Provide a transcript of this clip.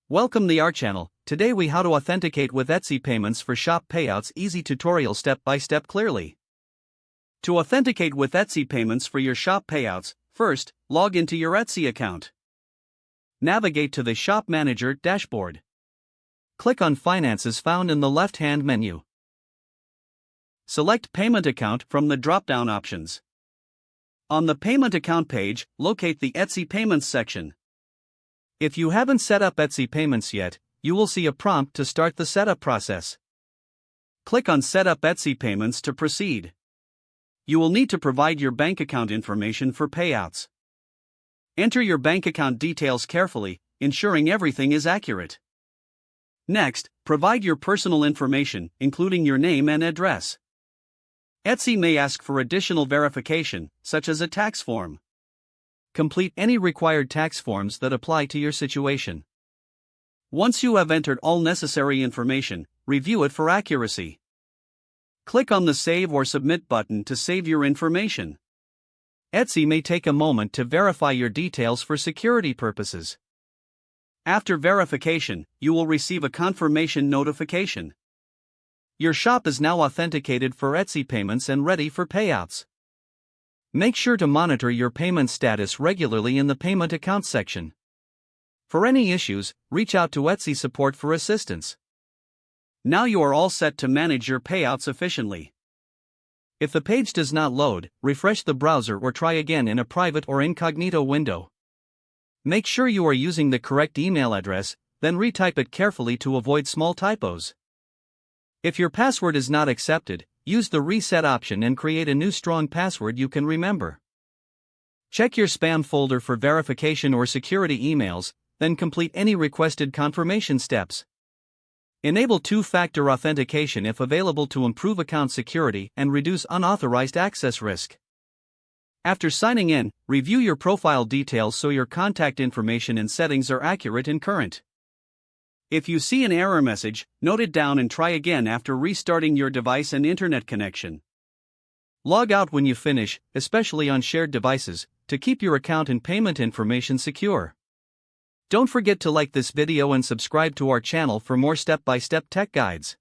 Welcome to our channel. Today we how to authenticate with Etsy payments for shop payouts. Easy tutorial step by step clearly. To authenticate with Etsy payments for your shop payouts, first, log into your Etsy account. Navigate to the Shop Manager dashboard. Click on Finances found in the left-hand menu. Select Payment Account from the drop-down options. On the Payment Account page, locate the Etsy Payments section. If you haven't set up Etsy Payments yet, you will see a prompt to start the setup process. Click on Set up Etsy Payments to proceed. You will need to provide your bank account information for payouts. Enter your bank account details carefully, ensuring everything is accurate. Next, provide your personal information, including your name and address. Etsy may ask for additional verification, such as a tax form. Complete any required tax forms that apply to your situation. Once you have entered all necessary information, review it for accuracy. Click on the Save or Submit button to save your information. Etsy may take a moment to verify your details for security purposes. After verification, you will receive a confirmation notification. Your shop is now authenticated for Etsy payments and ready for payouts. Make sure to monitor your payment status regularly in the Payment Account section. For any issues, reach out to Etsy support for assistance. Now you are all set to manage your payouts efficiently. If the page does not load, refresh the browser or try again in a private or incognito window. Make sure you are using the correct email address, then retype it carefully to avoid small typos. If your password is not accepted, use the reset option and create a new strong password you can remember. Check your spam folder for verification or security emails, then complete any requested confirmation steps. Enable two-factor authentication if available to improve account security and reduce unauthorized access risk. After signing in, review your profile details so your contact information and settings are accurate and current. If you see an error message, note it down and try again after restarting your device and internet connection. Log out when you finish, especially on shared devices, to keep your account and payment information secure. Don't forget to like this video and subscribe to our channel for more step-by-step tech guides.